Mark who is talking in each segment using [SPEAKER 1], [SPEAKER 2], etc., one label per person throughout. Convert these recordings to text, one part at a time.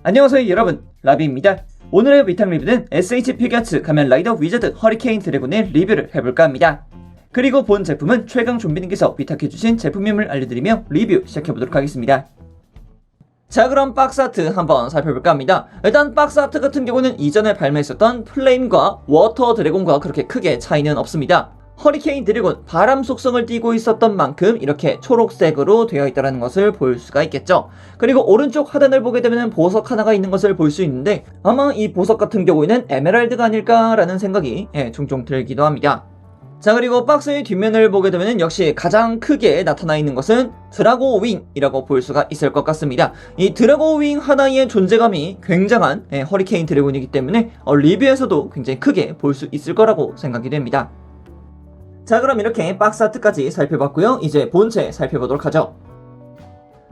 [SPEAKER 1] 안녕하세요 여러분, 라비입니다. 오늘의 위탁 리뷰는 SH 피겨츠 가면 라이더 위자드 허리케인 드래곤의 리뷰를 해볼까 합니다. 그리고 본 제품은 최강 좀비님께서 위탁해주신 제품임을 알려드리며 리뷰 시작해보도록 하겠습니다. 자, 그럼 박스 아트 한번 살펴볼까 합니다. 일단 박스 아트 같은 경우는 이전에 발매했었던 플레임과 워터 드래곤과 그렇게 크게 차이는 없습니다. 허리케인 드래곤 바람 속성을 띠고 있었던 만큼 이렇게 초록색으로 되어 있다는 것을 볼 수가 있겠죠. 그리고 오른쪽 하단을 보게 되면 보석 하나가 있는 것을 볼 수 있는데 아마 이 보석 같은 경우에는 에메랄드가 아닐까라는 생각이 종종 들기도 합니다. 자, 그리고 박스의 뒷면을 보게 되면 역시 가장 크게 나타나 있는 것은 드라고 윙이라고 볼 수가 있을 것 같습니다. 이 드라고 윙 하나의 존재감이 굉장한 허리케인 드래곤이기 때문에 리뷰에서도 굉장히 크게 볼 수 있을 거라고 생각이 됩니다. 자, 그럼 이렇게 박스 아트까지 살펴봤고요. 이제 본체 살펴보도록 하죠.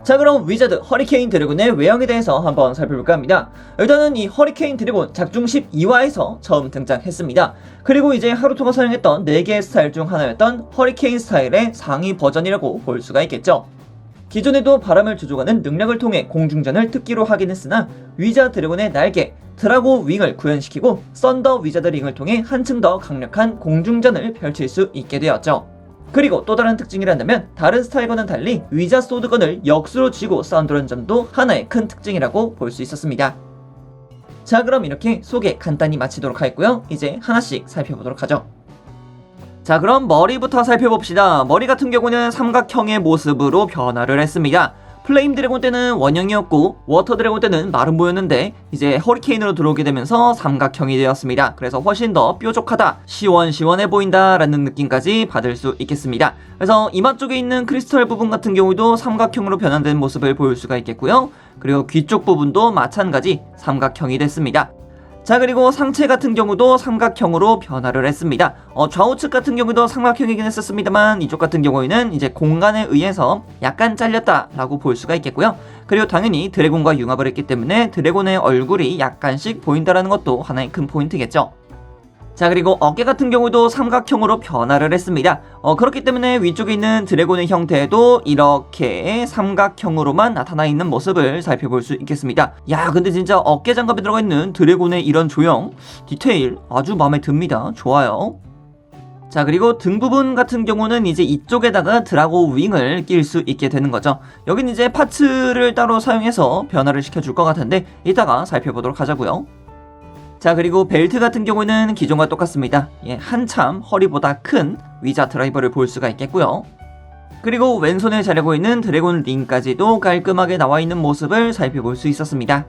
[SPEAKER 1] 자, 그럼 위자드 허리케인 드래곤의 외형에 대해서 한번 살펴볼까 합니다. 일단은 이 허리케인 드래곤 작중 12화에서 처음 등장했습니다. 그리고 이제 하루토가 사용했던 4개의 스타일 중 하나였던 허리케인 스타일의 상위 버전이라고 볼 수가 있겠죠. 기존에도 바람을 조종하는 능력을 통해 공중전을 특기로 하긴 했으나 위자 드래곤의 날개 드라고 윙을 구현시키고 썬더 위자드 링을 통해 한층 더 강력한 공중전을 펼칠 수 있게 되었죠. 그리고 또 다른 특징이란다면 다른 스타일과는 달리 위자 소드건을 역수로 쥐고 싸운다는 점도 하나의 큰 특징이라고 볼 수 있었습니다. 자, 그럼 이렇게 소개 간단히 마치도록 하겠고요. 이제 하나씩 살펴보도록 하죠. 자, 그럼 머리부터 살펴봅시다. 머리 같은 경우는 삼각형의 모습으로 변화를 했습니다. 플레임 드래곤 때는 원형이었고 워터 드래곤 때는 마른 보였는데 이제 허리케인으로 들어오게 되면서 삼각형이 되었습니다. 그래서 훨씬 더 뾰족하다, 시원시원해 보인다 라는 느낌까지 받을 수 있겠습니다. 그래서 이마 쪽에 있는 크리스털 부분 같은 경우도 삼각형으로 변환된 모습을 볼 수가 있겠고요. 그리고 귀 쪽 부분도 마찬가지 삼각형이 됐습니다. 자, 그리고 상체 같은 경우도 삼각형으로 변화를 했습니다. 좌우측 같은 경우도 삼각형이긴 했었습니다만 이쪽 같은 경우에는 이제 공간에 의해서 약간 잘렸다라고 볼 수가 있겠고요. 그리고 당연히 드래곤과 융합을 했기 때문에 드래곤의 얼굴이 약간씩 보인다라는 것도 하나의 큰 포인트겠죠. 자, 그리고 어깨 같은 경우도 삼각형으로 변화를 했습니다. 그렇기 때문에 위쪽에 있는 드래곤의 형태도 이렇게 삼각형으로만 나타나 있는 모습을 살펴볼 수 있겠습니다. 야, 근데 진짜 어깨 장갑에 들어가 있는 드래곤의 이런 조형, 디테일 아주 마음에 듭니다. 좋아요. 자, 그리고 등 부분 같은 경우는 이제 이쪽에다가 드라고 윙을 낄 수 있게 되는 거죠. 여긴 이제 파츠를 따로 사용해서 변화를 시켜줄 것 같은데 이따가 살펴보도록 하자고요. 자, 그리고 벨트 같은 경우는 기존과 똑같습니다. 한참 허리보다 큰 위자 드라이버를 볼 수가 있겠고요. 그리고 왼손에 자르고 있는 드래곤 링까지도 깔끔하게 나와 있는 모습을 살펴볼 수 있었습니다.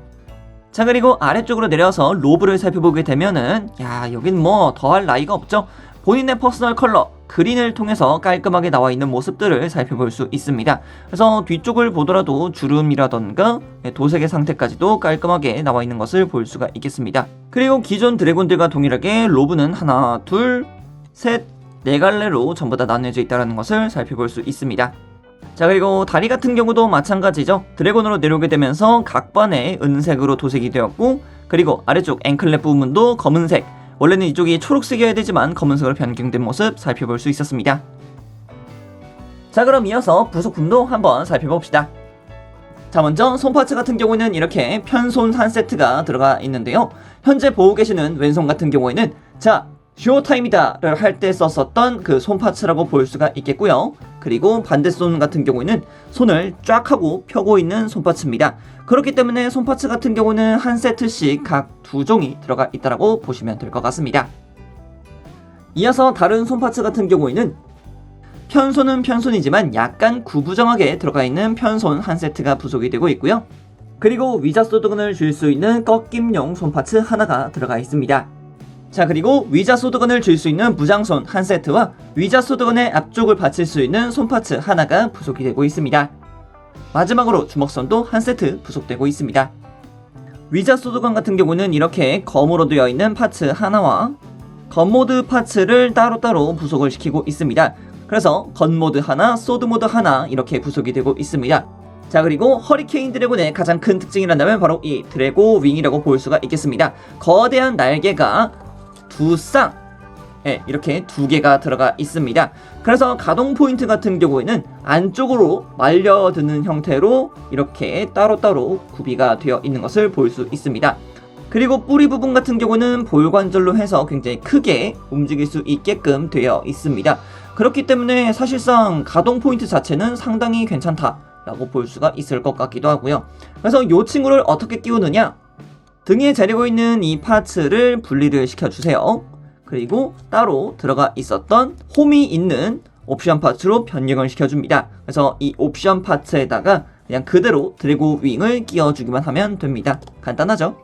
[SPEAKER 1] 자, 그리고 아래쪽으로 내려서 로브를 살펴보게 되면은 여긴 뭐 더할 나위가 없죠. 본인의 퍼스널 컬러 그린을 통해서 깔끔하게 나와 있는 모습들을 살펴볼 수 있습니다. 그래서 뒤쪽을 보더라도 주름이라던가 도색의 상태까지도 깔끔하게 나와 있는 것을 볼 수가 있겠습니다. 그리고 기존 드래곤들과 동일하게 로브는 하나, 둘, 셋, 네 갈래로 전부 다 나뉘어져 있다는 것을 살펴볼 수 있습니다. 자, 그리고 다리 같은 경우도 마찬가지죠. 드래곤으로 내려오게 되면서 각반에 은색으로 도색이 되었고 그리고 아래쪽 앵클랩 부분도 검은색, 원래는 이쪽이 초록색이어야 되지만 검은색으로 변경된 모습 살펴볼 수 있었습니다. 자, 그럼 이어서 부속품도 한번 살펴봅시다. 자, 먼저 손파츠 같은 경우는 이렇게 편손 한 세트가 들어가 있는데요. 현재 보고 계시는 왼손 같은 경우에는 쇼타임이다 를 할 때 썼었던 그 손파츠라고 볼 수가 있겠고요. 그리고 반대손 같은 경우에는 손을 쫙 하고 펴고 있는 손파츠입니다. 그렇기 때문에 손파츠 같은 경우는 한 세트씩 각 2종이 들어가 있다고 보시면 될 것 같습니다. 이어서 다른 손파츠 같은 경우에는 편손은 편손이지만 약간 구부정하게 들어가 있는 편손 한 세트가 부속이 되고 있고요. 그리고 위자 소드건을 줄 수 있는 꺾임용 손파츠 하나가 들어가 있습니다. 자, 그리고 위자 소드건을 줄 수 있는 무장손 한 세트와 위자 소드건의 앞쪽을 받칠 수 있는 손파츠 하나가 부속이 되고 있습니다. 마지막으로 주먹선도 한 세트 부속되고 있습니다. 위자 소드건 같은 경우는 이렇게 검으로 되어 있는 파츠 하나와 건 모드 파츠를 따로따로 부속을 시키고 있습니다. 그래서 건 모드 하나, 소드 모드 하나 이렇게 부속이 되고 있습니다. 자, 그리고 허리케인 드래곤의 가장 큰 특징이란다면 바로 이 드래고 윙이라고 볼 수가 있겠습니다. 거대한 날개가 두 쌍 이렇게 두 개가 들어가 있습니다. 그래서 가동 포인트 같은 경우에는 안쪽으로 말려드는 형태로 이렇게 따로따로 구비가 되어 있는 것을 볼 수 있습니다. 그리고 뿌리 부분 같은 경우는 볼 관절로 해서 굉장히 크게 움직일 수 있게끔 되어 있습니다. 그렇기 때문에 사실상 가동 포인트 자체는 상당히 괜찮다라고 볼 수가 있을 것 같기도 하고요. 그래서 이 친구를 어떻게 끼우느냐? 등에 자리고 있는 이 파츠를 분리를 시켜주세요. 그리고 따로 들어가 있었던 홈이 있는 옵션 파츠로 변경을 시켜줍니다. 그래서 이 옵션 파츠에다가 그냥 그대로 드래곤 윙을 끼워주기만 하면 됩니다. 간단하죠?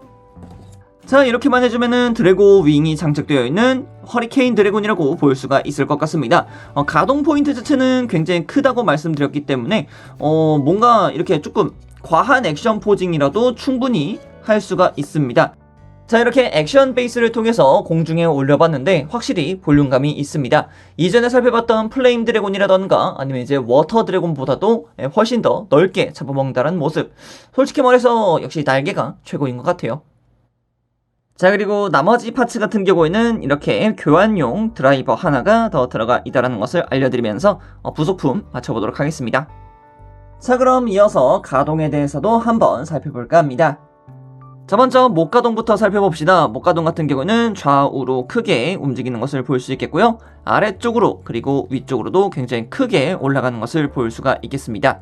[SPEAKER 1] 자, 이렇게만 해주면은 드래곤 윙이 장착되어 있는 허리케인 드래곤이라고 볼 수가 있을 것 같습니다. 가동 포인트 자체는 굉장히 크다고 말씀드렸기 때문에 뭔가 이렇게 조금 과한 액션 포징이라도 충분히 할 수가 있습니다. 자, 이렇게 액션 베이스를 통해서 공중에 올려봤는데 확실히 볼륨감이 있습니다. 이전에 살펴봤던 플레임 드래곤이라던가 아니면 이제 워터 드래곤보다도 훨씬 더 넓게 잡아먹는다는 모습. 솔직히 말해서 역시 날개가 최고인 것 같아요. 자, 그리고 나머지 파츠 같은 경우에는 이렇게 교환용 드라이버 하나가 더 들어가 있다는 것을 알려드리면서 부속품 맞춰보도록 하겠습니다. 자, 그럼 이어서 가동에 대해서도 한번 살펴볼까 합니다. 자, 먼저 목가동부터 살펴봅시다. 목가동 같은 경우는 좌우로 크게 움직이는 것을 볼 수 있겠고요. 아래쪽으로 그리고 위쪽으로도 굉장히 크게 올라가는 것을 볼 수가 있겠습니다.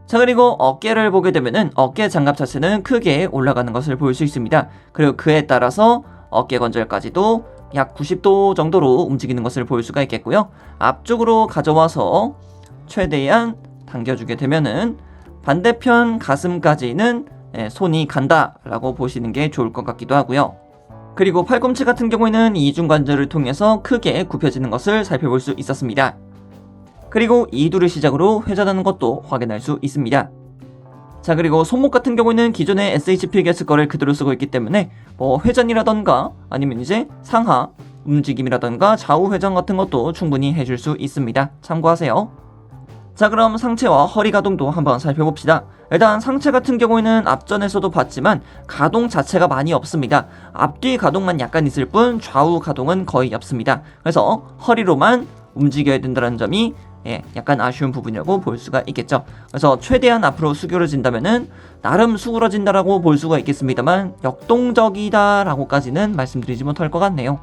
[SPEAKER 1] 자, 그리고 어깨를 보게 되면은 어깨 장갑 자체는 크게 올라가는 것을 볼 수 있습니다. 그리고 그에 따라서 어깨 관절까지도 약 90도 정도로 움직이는 것을 볼 수가 있겠고요. 앞쪽으로 가져와서 최대한 당겨주게 되면은 반대편 가슴까지는 손이 간다라고 보시는 게 좋을 것 같기도 하고요. 그리고 팔꿈치 같은 경우에는 이중관절을 통해서 크게 굽혀지는 것을 살펴볼 수 있었습니다. 그리고 이두를 시작으로 회전하는 것도 확인할 수 있습니다. 자, 그리고 손목 같은 경우에는 기존의 SHP 게스 거를 그대로 쓰고 있기 때문에 뭐 회전이라던가 아니면 이제 상하 움직임이라던가 좌우 회전 같은 것도 충분히 해줄 수 있습니다. 참고하세요. 자, 그럼 상체와 허리 가동도 한번 살펴봅시다. 일단 상체 같은 경우에는 앞전에서도 봤지만 가동 자체가 많이 없습니다. 앞뒤 가동만 약간 있을 뿐 좌우 가동은 거의 없습니다. 그래서 허리로만 움직여야 된다는 점이 약간 아쉬운 부분이라고 볼 수가 있겠죠. 그래서 최대한 앞으로 수그러진다면은 나름 수그러진다라고 볼 수가 있겠습니다만 역동적이다라고까지는 말씀드리지 못할 것 같네요.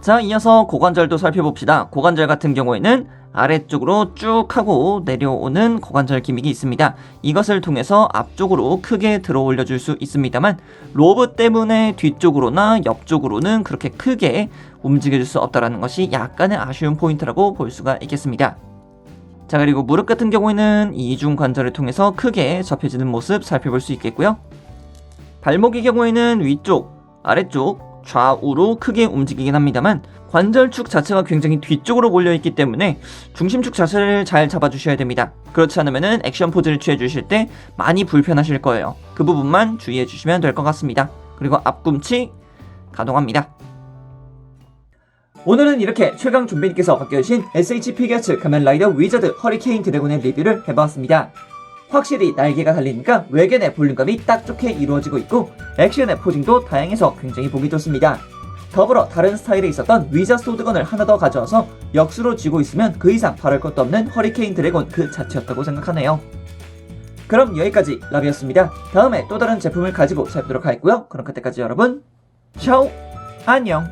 [SPEAKER 1] 자, 이어서 고관절도 살펴봅시다. 고관절 같은 경우에는 아래쪽으로 쭉 하고 내려오는 고관절 기믹이 있습니다. 이것을 통해서 앞쪽으로 크게 들어 올려줄 수 있습니다만 로브 때문에 뒤쪽으로나 옆쪽으로는 그렇게 크게 움직여줄 수 없다는 것이 약간의 아쉬운 포인트라고 볼 수가 있겠습니다. 자, 그리고 무릎 같은 경우에는 이중 관절을 통해서 크게 접혀지는 모습 살펴볼 수 있겠고요. 발목의 경우에는 위쪽, 아래쪽, 좌우로 크게 움직이긴 합니다만 관절축 자체가 굉장히 뒤쪽으로 몰려있기 때문에 중심축 자세를 잘 잡아주셔야 됩니다. 그렇지 않으면 액션 포즈를 취해주실 때 많이 불편하실 거예요. 그 부분만 주의해주시면 될 것 같습니다. 그리고 앞꿈치 가동합니다. 오늘은 이렇게 최강 좀비님께서 바뀌어주신 SHP 게츠 가면라이더 위저드 허리케인 드래곤의 리뷰를 해봤습니다. 확실히 날개가 달리니까 외견의 볼륨감이 딱 좋게 이루어지고 있고 액션의 포징도 다양해서 굉장히 보기 좋습니다. 더불어 다른 스타일에 있었던 위저 소드건을 하나 더 가져와서 역수로 쥐고 있으면 그 이상 바랄 것도 없는 허리케인 드래곤 그 자체였다고 생각하네요. 그럼 여기까지 라비였습니다. 다음에 또 다른 제품을 가지고 살펴보도록 하겠고요. 그럼 그때까지 여러분 샤오 안녕.